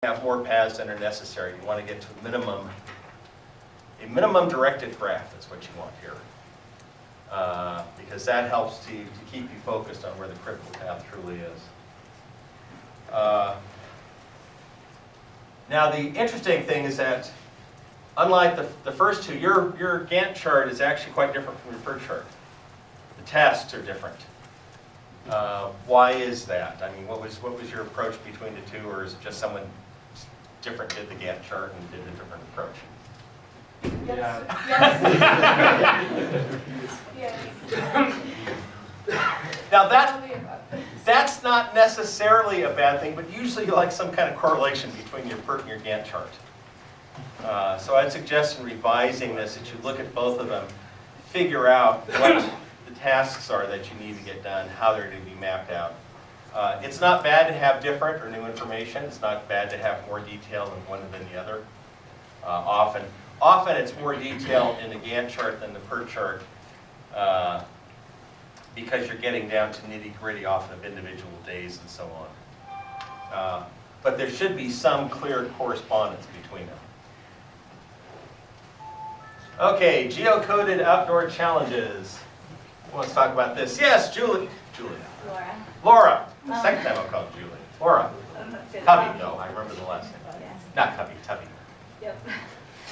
have more paths than are necessary. You want to get to a minimum directed graph. That's what you want here. Because that helps to keep you focused on where the critical path truly is. Now the interesting thing is that unlike the first two, your Gantt chart is actually quite different from your PERT chart. The tasks are different. Why is that? I mean, what was your approach between the two, or is it just someone different did the Gantt chart and did a different approach? Yes. Yes. Now that's not necessarily a bad thing, but usually you like some kind of correlation between your PERT and your Gantt chart. So I'd suggest in revising this that you look at both of them, figure out what the tasks are that you need to get done, how they're going to be mapped out. It's not bad to have different or new information. It's not bad to have more detail in one than the other. Often it's more detailed in the Gantt chart than the PERT chart because you're getting down to nitty-gritty often of individual days and so on. But there should be some clear correspondence between them. Okay, geocoded outdoor challenges. Who wants to talk about this? Yes, Julie. Laura. Laura. The second time I'll call you Julie. Laura. Cubby, though. I remember the last name. Yes. Not Cubby, Tubby. Yep.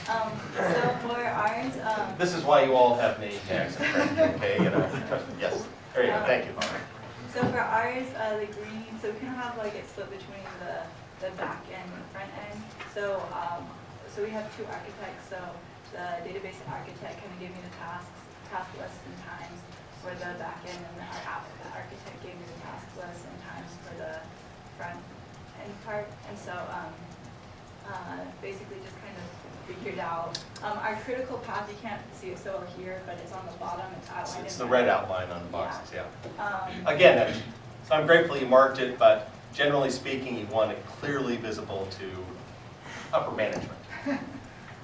So for ours, This is why you all have name tags and friends, okay? You know, yes. There you go. Thank you, Laura. so for ours, the green, so we kind of have like it split between the back end and front end. So so we have two architects. So the database architect kind of gave me the task list and times for the back end, and the architect gave me the task list and times for the front end part. And so basically just kind of figured out our critical path. You can't see it so well here, but it's on the bottom. It's outlined. It's the red outline on the boxes, yeah. Again, so I'm grateful you marked it, but generally speaking, you want it clearly visible to upper management.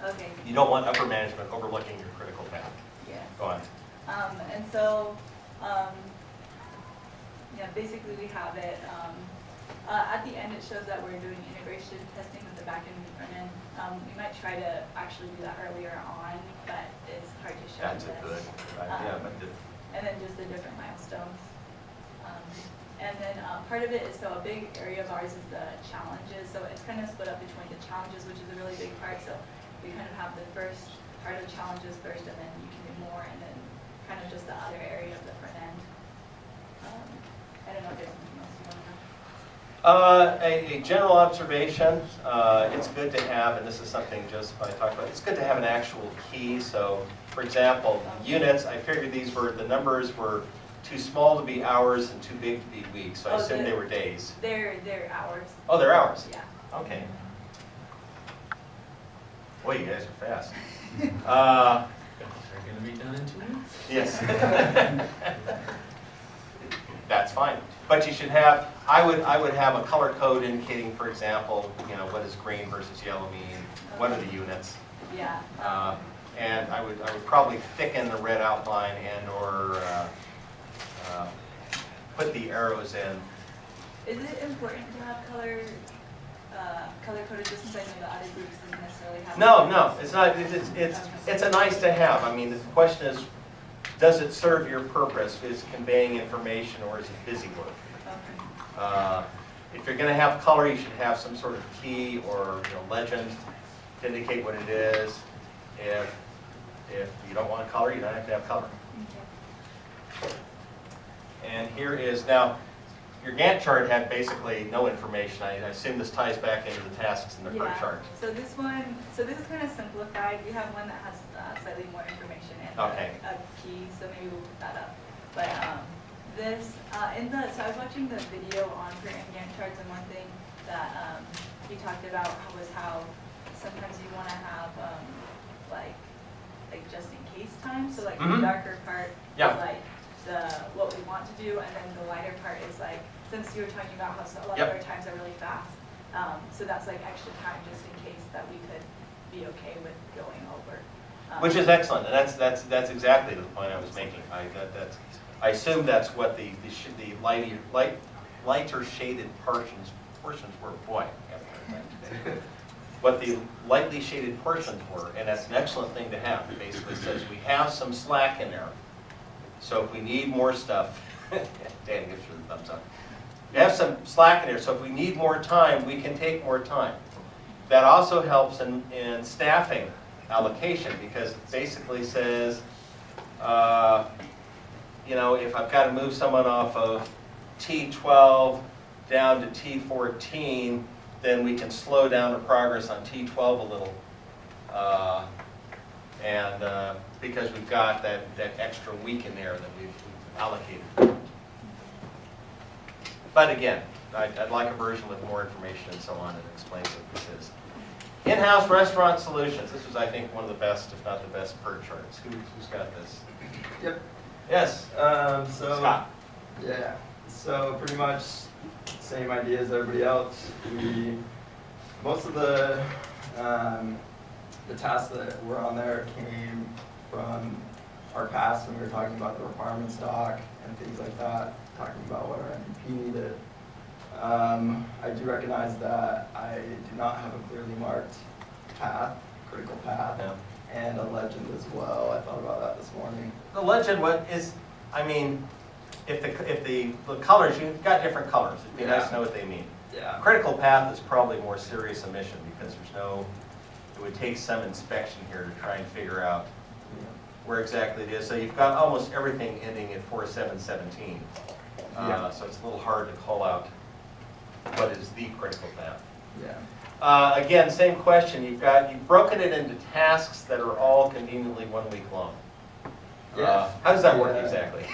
Okay. You don't want upper management overlooking your critical path. Yeah. Go on. And so, yeah, basically we have it. At the end, it shows that we're doing integration testing with the back end and the front end. We might try to actually do that earlier on, but it's hard to show. That's a good idea. And then just the different milestones. And then part of it is, so a big area of ours is the challenges. So it's kind of split up between the challenges, which is a really big part. So we kind of have the first part of the challenges first, and then you can do more, and then kind of just the other area of the front end. I don't know if there's anything else you want to know. A general observation, it's good to have, and this is something Joseph and I talked about, it's good to have an actual key. So, for example, units, I figured the numbers were too small to be hours and too big to be weeks, so I assumed they were days. They're hours. Oh, they're hours? Yeah. Okay. Boy, you guys are fast. They're going to be done in 2 weeks? Yes. That's fine. But you should have, I would have a color code indicating, for example, you know, what does green versus yellow mean? What are the units? Yeah. And I would probably thicken the red outline and or put the arrows in. Is it important to have color coded just since I know the other groups didn't necessarily have? No, it's not. It's a nice to have. I mean, the question is, does it serve your purpose? Is it conveying information, or is it busy work? Okay. If you're going to have color, you should have some sort of key or legend to indicate what it is. If you don't want color, you don't have to have color. Okay. And here is now. Your Gantt chart had basically no information. I assume this ties back into the tasks in the PERT chart. So this is kind of simplified. We have one that has slightly more information and a key, so maybe we'll put that up. But so I was watching the video on PERT and Gantt charts, and one thing that he talked about was how sometimes you want to have like just in case time. So like the darker part is like what we want to do, and then the lighter part is like, since you were talking about how a lot of our times are really fast, so that's like extra time just in case that we could be okay with going over. Which is excellent, and that's exactly the point I was making. I assume that's what the lighter shaded portions were. Boy, what the lightly shaded portions were, and that's an excellent thing to have. It basically says we have some slack in there, so if we need more stuff, Dan gives you the thumbs up. We have some slack in there, so if we need more time, we can take more time. That also helps in staffing allocation, because it basically says, you know, if I've got to move someone off of T12 down to T14, then we can slow down the progress on T12 a little. Because we've got that extra week in there that we've allocated. But again, I'd like a version with more information and so on that explains what this is. In-house restaurant solutions. This was, I think, one of the best, if not the best, PERT charts. Who's got this? Yep. Yes. So Scott. yeah. So pretty much same idea as everybody else. Most of the tasks that were on there came from our past when we were talking about the requirements doc and things like that, talking about what our MVP needed. I do recognize that I do not have a clearly marked path, critical path, Yeah. and a legend as well. I thought about that this morning. The legend, what is, I mean, if the colors, you've got different colors. It'd be nice to know what they mean. Yeah. Critical path is probably more serious omission because there's no, it would take some inspection here to try and figure out where exactly it is. So you've got almost everything ending at 4717. Yeah. So it's a little hard to call out what is the critical path. Yeah. Again, same question. You've broken it into tasks that are all conveniently 1 week long. Yeah. How does that work Yeah. exactly?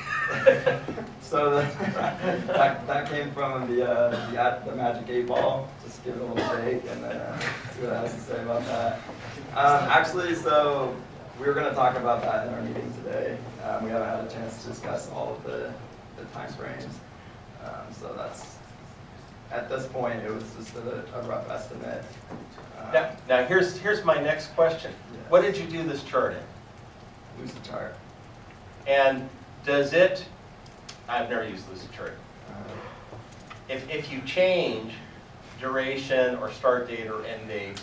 So that came from the Magic 8 Ball. Just give it a little shake and then see what it has to say about that. Actually, so we were going to talk about that in our meeting today. We haven't had a chance to discuss all of the time frames. So that's, at this point, it was just a rough estimate. Now here's my next question. Yeah. What did you do this chart in? Lucid chart. And does it, I've never used Lucid chart. Uh, If you change duration or start date or end date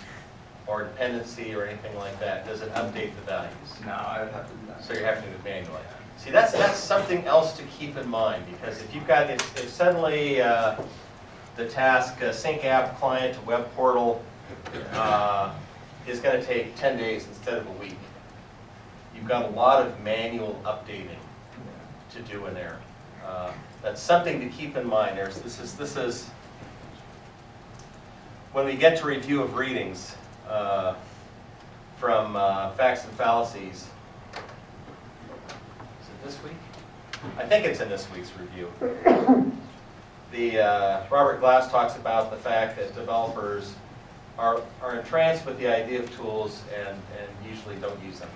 or dependency or anything like that, does it update the values? No, I would have to do that. So you're having to do it manually. See, that's something else to keep in mind, because if you've got, if suddenly the task sync app client to web portal is going to take 10 days instead of a week, you've got a lot of manual updating to do in there. That's something to keep in mind. This is when we get to review of readings from facts and fallacies. Is it this week? I think it's in this week's review. Robert Glass talks about the fact that developers are entranced with the idea of tools and usually don't use them.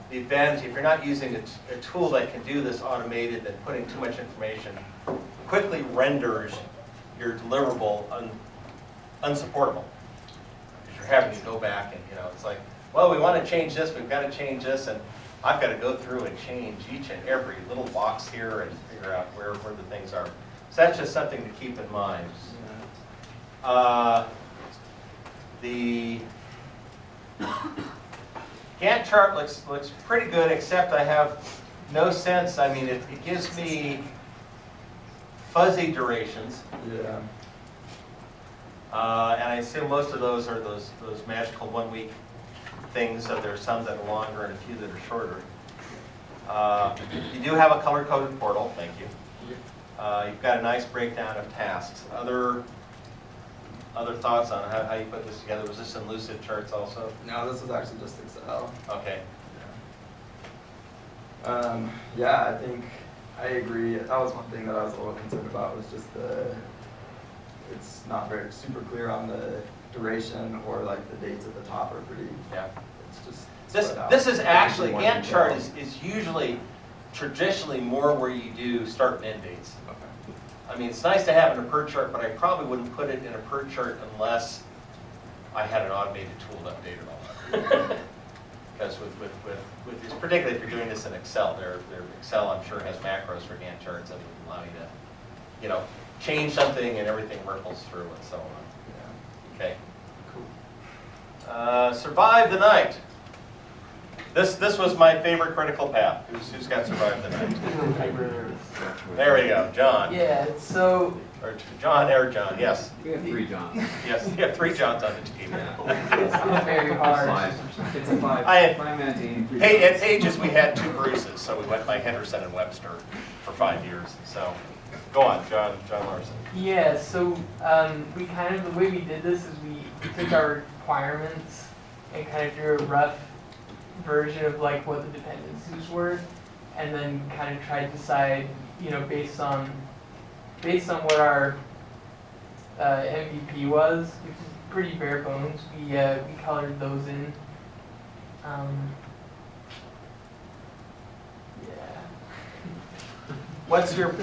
The advantage, if you're not using a tool that can do this automated, then putting too much information quickly renders your deliverable unsupportable. Because you're having to go back and, it's like, well, we want to change this, we've got to change this, and I've got to go through and change each and every little box here and figure out where the things are. So that's just something to keep in mind. The Gantt chart looks pretty good, except I have no sense. I mean, it gives me fuzzy durations. Yeah. And I assume most of those are those magical 1 week things, so there's some that are longer and a few that are shorter. You do have a color-coded portal, thank you. You've got a nice breakdown of tasks. Other thoughts on how you put this together? Was this in Lucid charts also? No, this was actually just Excel. Okay. Yeah, I think I agree. That was one thing that I was a little concerned about, was just it's not very super clear on the duration, or like the dates at the top are pretty, Yeah. it's just This split out. is actually, One Gantt detail. chart is usually traditionally more where you do start and end dates. Okay. I mean, it's nice to have it in a PERT chart, but I probably wouldn't put it in a PERT chart unless I had an automated tool to update it all. Because with this, particularly if you're doing this in Excel, their Excel, I'm sure, has macros for Gantt charts that would allow you to, change something and everything ripples through and so on. Okay. Survive the night. This was my favorite critical path. Who's got survive the night? There we go, John. Yeah, so Or John, yes. We have 3 Johns. Yes, you have 3 Johns on the team. it's very hard. It's a 5, I had- 5-man team. 3 Hey, at Johns. Pages, we had 2 Bruces, so we went by Henderson and Webster for 5 years. So, go on, John Larson. Yeah, so we kind of, the way we did this is we took our requirements and kind of drew a rough version of like what the dependencies were, and then kind of tried to decide, you know, based on what our MVP was, which is pretty bare bones. We colored those in. Yeah. What's your,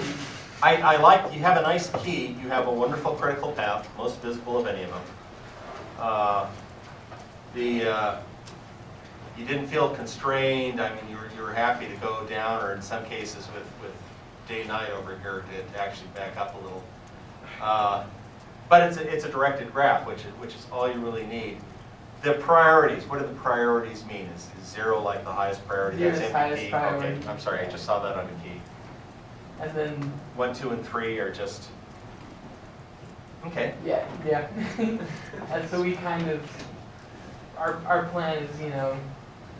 I like, you have a nice key, you have a wonderful critical path, most visible of any of them. You didn't feel constrained, I mean, you were happy to go down, or in some cases with day-night over here to actually back up a little. But it's a directed graph, which is all you really need. The priorities, what do the priorities mean? Is 0 like the highest priority? Zero That's is highest MVP. priority. Okay, I'm sorry, I just saw that on the key. And then 1, 2, and 3 are just, okay. yeah. And so we kind of, our plan is, you know,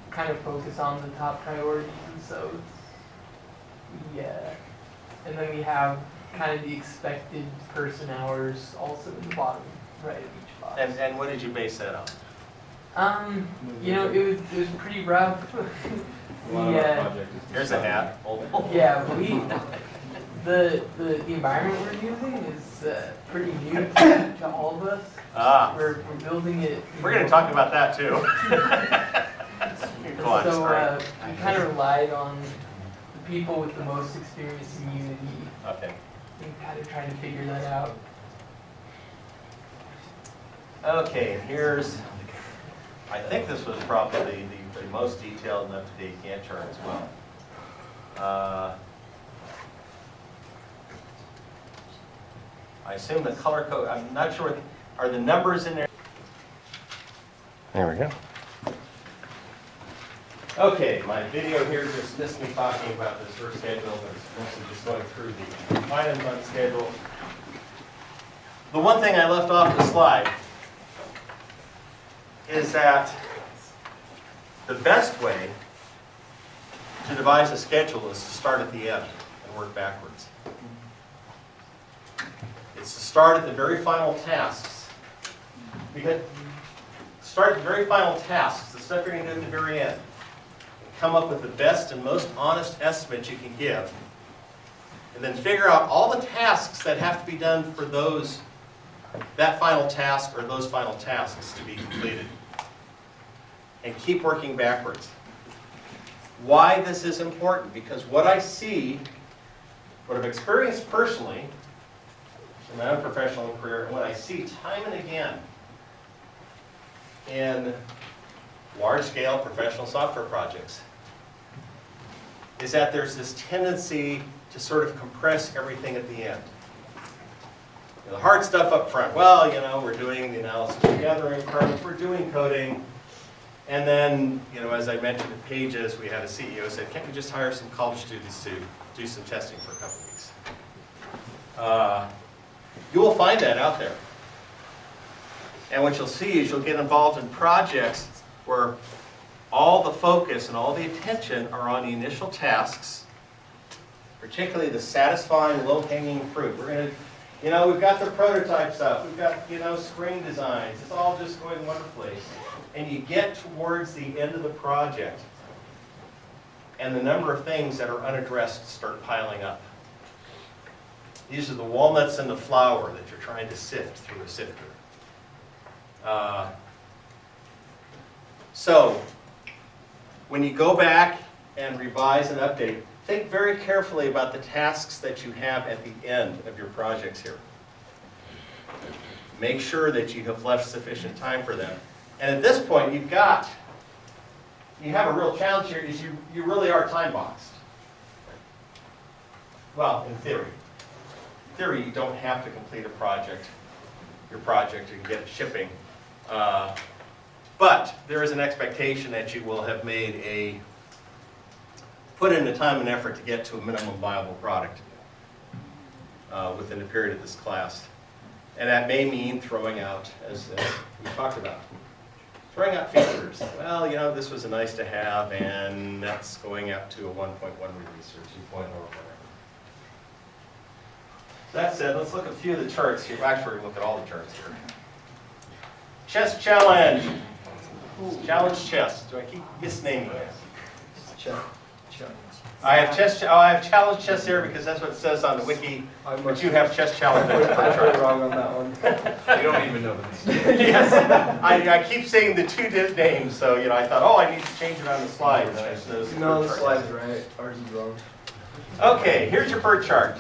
kind of focus on the top priorities, and so yeah. And then we have kind of the expected person hours also in the bottom right of each box. And what did you base that on? You know, it was pretty rough. A lot of our project is Here's a hat. Yeah, the environment we're using is pretty new to all of us. Ah, We're building it. we're going to talk about that too. Go on, So sorry. we kind of relied on the people with the most experience in Unity Okay. and kind of trying to figure that out. Okay, and here's, I think this was probably the most detailed and up-to-date Gantt chart as well. I assume the color code, I'm not sure, are the numbers in there? There we go. Okay, my video here just missed me talking about this first schedule, but it's mostly just going through the items on schedule. The one thing I left off the slide is that the best way to devise a schedule is to start at the end and work backwards. It's to start at the very final tasks. Because start at the very final tasks, the stuff you're going to do at the very end. Come up with the best and most honest estimate you can give. And then figure out all the tasks that have to be done for that final task or those final tasks to be completed. And keep working backwards. Why this is important? Because what I see, what I've experienced personally in my own professional career, and what I see time and again in large-scale professional software projects, is that there's this tendency to sort of compress everything at the end. You know, the hard stuff up front, well, you know, we're doing the analysis, we're gathering requirements, we're doing coding, and then, you know, as I mentioned at Pages, we had a CEO said, can't we just hire some college students to do some testing for a couple of weeks? You will find that out there. And what you'll see is you'll get involved in projects where all the focus and all the attention are on the initial tasks, particularly the satisfying low-hanging fruit. We're going to, you know, we've got the prototype stuff, we've got, you know, screen designs, it's all just going wonderfully. And you get towards the end of the project, and the number of things that are unaddressed start piling up. These are the walnuts and the flour that you're trying to sift through a sifter. So, when you go back and revise and update, think very carefully about the tasks that you have at the end of your projects here. Make sure that you have left sufficient time for them. And at this point, you have a real challenge here, is you really are time boxed. Well, in theory. In theory, you don't have to complete a project your project and get it shipping. But there is an expectation that you will have put in the time and effort to get to a minimum viable product within the period of this class. And that may mean throwing out, as we talked about, throwing out features. Well, you know, this was a nice to have, and that's going up to a 1.1 release or 2.0 or whatever. That said, let's look at a few of the charts here. Actually, we're going to look at all the charts here. Chess challenge. Challenge chess. Do I keep misnaming it? I have challenge chess here because that's what it says on the wiki. But you have chess challenge. I'm wrong on that one. You don't even know the name. Yes, I keep saying the two names, so you know I thought, oh, I need to change it on the slide. And I said, No, the slide's right. Ours is wrong. Okay, here's your PERT chart.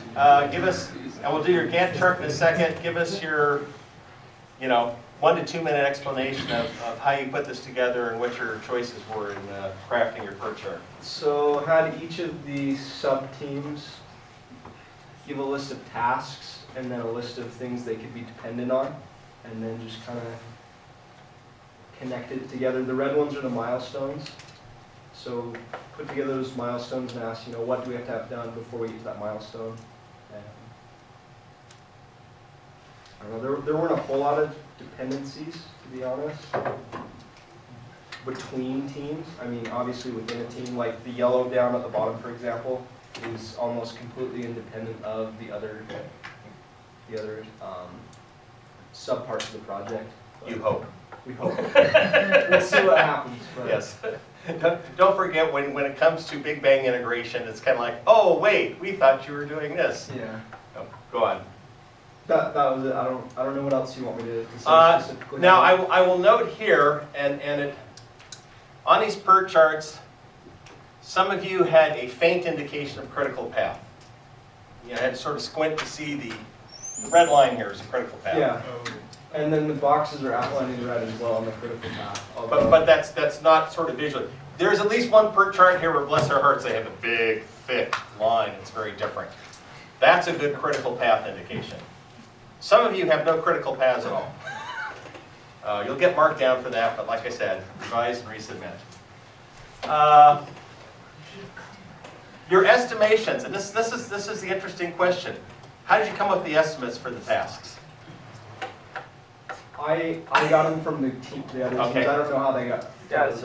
Give us, and we'll do your Gantt chart in a second. Give us your, 1 to 2 minute explanation of how you put this together and what your choices were in crafting your PERT chart. So had each of the sub-teams give a list of tasks and then a list of things they could be dependent on, and then just kind of connect it together. The red ones are the milestones. So put together those milestones and ask, what do we have to have done before we get to that milestone? And I don't know, there weren't a whole lot of dependencies, to be honest, between teams. I mean, obviously within a team, like the yellow down at the bottom, for example, is almost completely independent of the other sub-parts of the project. You hope. We hope. We'll see what happens. But Yes. Don't forget, when it comes to Big Bang integration, it's kind of like, oh, wait, we thought you were doing this. Yeah. Oh, go on. That was it. I don't know what else you want me to say specifically. Now, I will note here, on these PERT charts, some of you had a faint indication of critical path. You had to sort of squint to see the red line here is a critical path. Yeah. And then the boxes are outlined in red as well on the critical path. But that's not sort of visual. There's at least one PERT chart here where, bless their hearts, they have a big, thick line. It's very different. That's a good critical path indication. Some of you have no critical paths at all. You'll get marked down for that, but like I said, revise and resubmit. Your estimations, and this is the interesting question. How did you come up with the estimates for the tasks? I got them from the other Okay. teams. I don't know how they got. Yeah,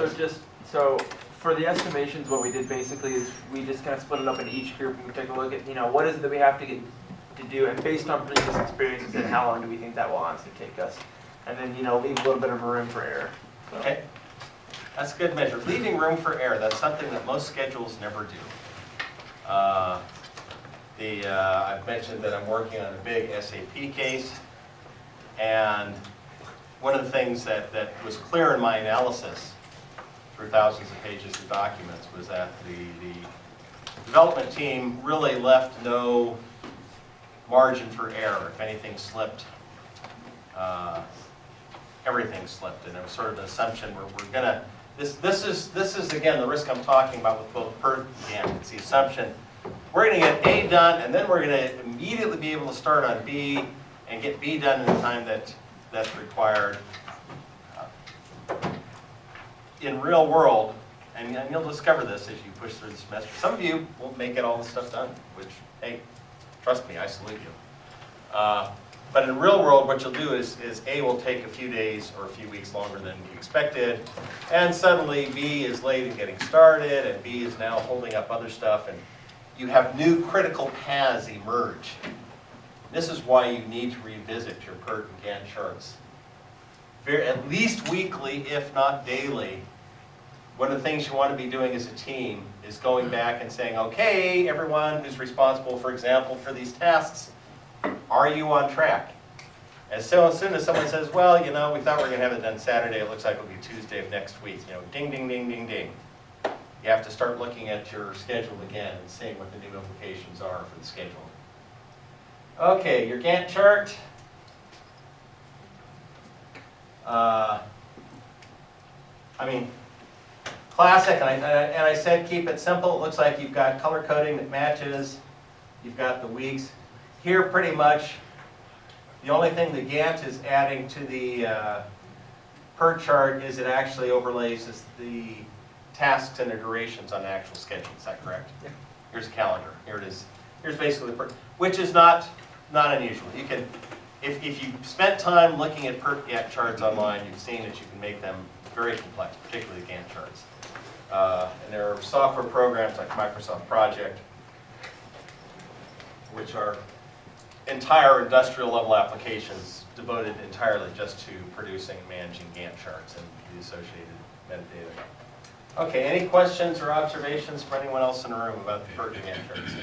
so for the estimations, what we did basically is we just kind of split it up into each group and we took a look at, what is it that we have to get to do, and based on previous experiences and how long do we think that will honestly take us, and then, leave a little bit of room for error. So. Okay, that's a good measure. Leaving room for error, that's something that most schedules never do. I've mentioned that I'm working on a big SAP case, and one of the things that was clear in my analysis through thousands of pages of documents was that the development team really left no margin for error. If anything slipped, everything slipped, and it was sort of an assumption where we're gonna. This is again the risk I'm talking about with both PERT and Gantt. It's the assumption we're gonna get A done, and then we're gonna immediately be able to start on B and get B done in the time that's required. In real world, and you'll discover this as you push through the semester, some of you won't make it all the stuff done, which, hey, trust me, I salute you. But in real world, what you'll do is A will take a few days or a few weeks longer than you expected, and suddenly B is late in getting started, and B is now holding up other stuff, and you have new critical paths emerge. This is why you need to revisit your PERT and Gantt charts. At least weekly, if not daily. One of the things you want to be doing as a team is going back and saying, okay, everyone who's responsible, for example, for these tasks, are you on track? As soon as someone says, well, we thought we were going to have it done Saturday, it looks like it'll be Tuesday of next week, ding, ding, ding, ding, ding. You have to start looking at your schedule again and seeing what the new implications are for the schedule. Okay, your Gantt chart. Classic, and I said keep it simple. It looks like you've got color coding that matches. You've got the weeks. Here, pretty much, The only thing the Gantt is adding to the PERT chart is it actually overlays the tasks and the durations on the actual schedule. Is that correct? Yeah. Here's a calendar. Here it is. Here's basically the PERT, which is not unusual. You can, if you've spent time looking at PERT Gantt charts online, you've seen that you can make them very complex, particularly the Gantt charts. And there are software programs like Microsoft Project, which are entire industrial level applications devoted entirely just to producing and managing Gantt charts and the associated metadata. Okay, any questions or observations from anyone else in the room about the PERT Gantt charts?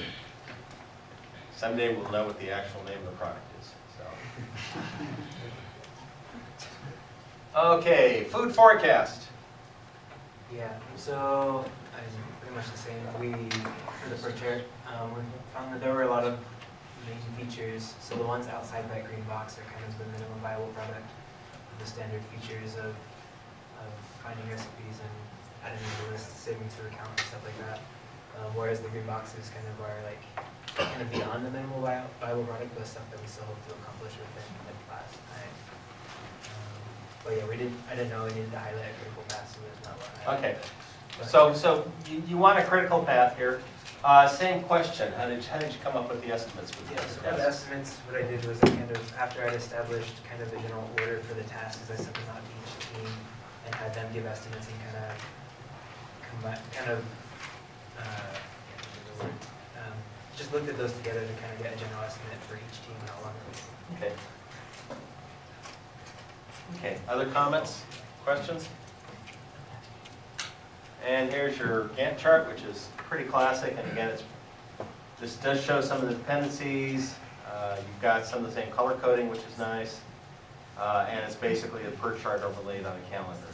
Someday we'll know what the actual name of the product is. So. Okay, food forecast. Yeah, so pretty much the same. For the PERT chart, we found that there were a lot of main features. So the ones outside that green box are kind of the minimum viable product, the standard features of finding recipes and adding to the list, saving to account and stuff like that. Whereas the green boxes kind of are like kind of beyond the minimal viable product, but stuff that we still hope to accomplish within the class time. But yeah, I didn't know we needed to highlight a critical path, so there's not one. Okay, so you want a critical path here. Same question. How did you come up with the estimates for Yeah, this? so for the estimates, what I did was I kind of, after I'd established kind of the general order for the tasks, I sent them out to each team and had them give estimates and just looked at those together to kind of get a general estimate for each team and how long it was. Okay. Okay, other comments, questions? And here's your Gantt chart, which is pretty classic, and again, this does show some of the dependencies. You've got some of the same color coding, which is nice, and it's basically a PERT chart overlaid on a calendar.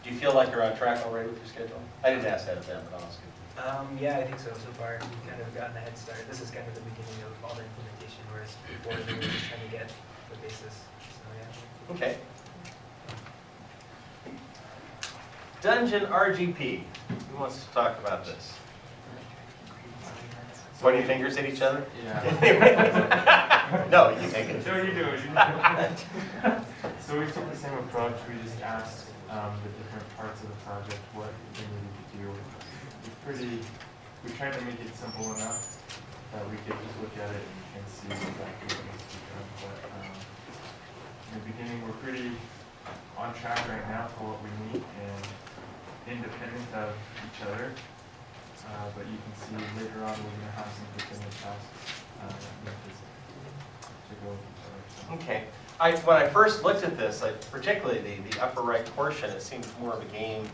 Do you feel like you're on track already with your schedule? I didn't ask that of them, but I'll ask you. Yeah, I think so far. We've kind of gotten a head start. This is kind of the beginning of all the implementation, whereas before we were just trying to get the basis. So yeah. Okay. Dungeon RGP. Who wants to talk about this? Pointing fingers at each other? Yeah. No, you take it. So you do it. So we took the same approach. We just asked the different parts of the project what they needed to do. We tried to make it simple enough that we could just look at it and see exactly what needs to be done. But in the beginning, we're pretty on track right now for what we need and independent of each other. But you can see later on we're going to have some dependent tasks that need to go with each other. So. Okay. When I first looked at this, particularly the upper right portion, it seems more of a game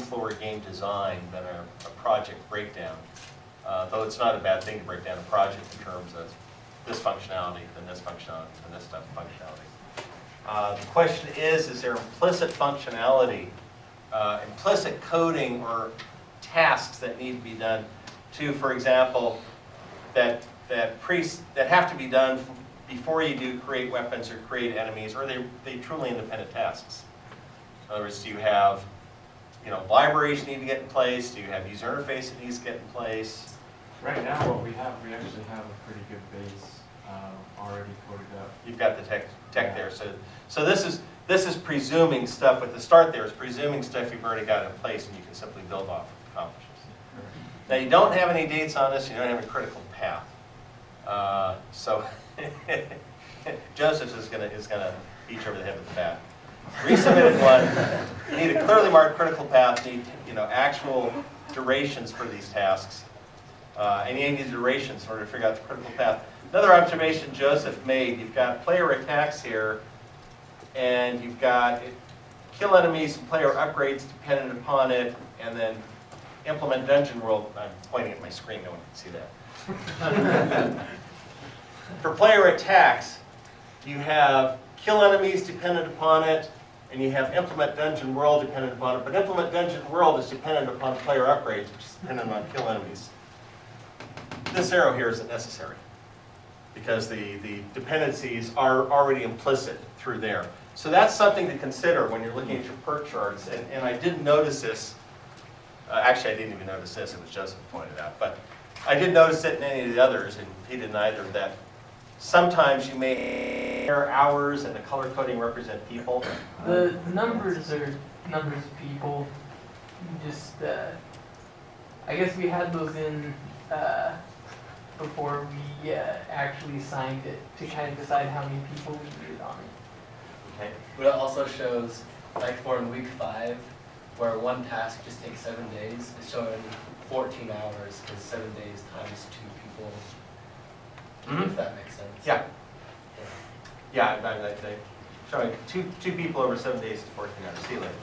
floor, game design than a project breakdown. Though it's not a bad thing to break down a project in terms of this functionality, then this functionality, then this type of functionality. The question is there implicit functionality, implicit coding or tasks that need to be done to, for example, that have to be done before you do create weapons or create enemies, or are they truly independent tasks? In other words, do you have libraries need to get in place? Do you have user interface that needs to get in place? Right now, what we actually have a pretty good base already coded up. You've got the tech there. So this is presuming stuff with the start there is presuming stuff you've already got in place and you can simply build off of accomplishes. Now you don't have any dates on this. You don't have a critical path. So Joseph is gonna beat you over the head with the bat. Resubmitted one. You need a clearly marked critical path. You need actual durations for these tasks, and you need durations in order to figure out the critical path. Another observation Joseph made: you've got player attacks here, and you've got kill enemies and player upgrades dependent upon it, and then implement dungeon world. I'm pointing at my screen. No one can see that. For player attacks, you have kill enemies dependent upon it, and you have implement dungeon world dependent upon it. But implement dungeon world is dependent upon player upgrades, which is dependent on kill enemies. This arrow here isn't necessary because the dependencies are already implicit through there. So that's something to consider when you're looking at your PERT charts. And I didn't notice this. Actually, I didn't even notice this. It was Joseph who pointed out. But I didn't notice it in any of the others, and he didn't either, that sometimes you may air hours and the color coding represent people. The numbers are numbers of people. You just, I guess we had those in before we actually signed it to kind of decide how many people we needed on it. Okay. But it also shows, like for in week 5, where one task just takes 7 days, it's showing 14 hours because 7 days times 2 people, if that makes sense. Yeah. Yeah, I showing two people over 7 days is 14 hours. See you later.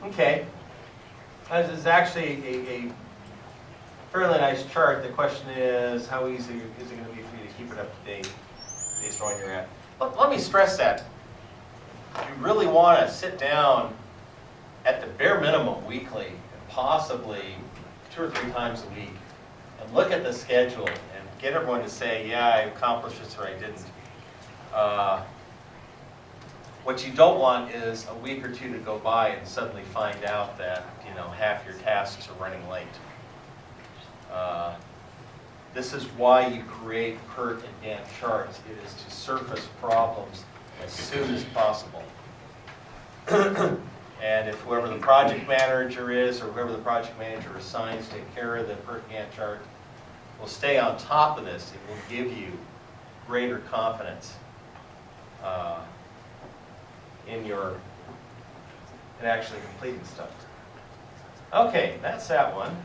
Okay. This is actually a fairly nice chart. The question is, how easy is it going to be for you to keep it up to date based on where you're at? Let me stress that. You really want to sit down at the bare minimum weekly, and possibly 2 or 3 times a week, and look at the schedule and get everyone to say, yeah, I accomplished this or I didn't. What you don't want is a week or 2 to go by and suddenly find out that, you know, half your tasks are running late. This is why you create PERT and Gantt charts. It is to surface problems as soon as possible. And if whoever the project manager is, or whoever the project manager assigns to take care of the PERT Gantt chart, will stay on top of this. It will give you greater confidence in actually completing stuff. Okay, that's that one.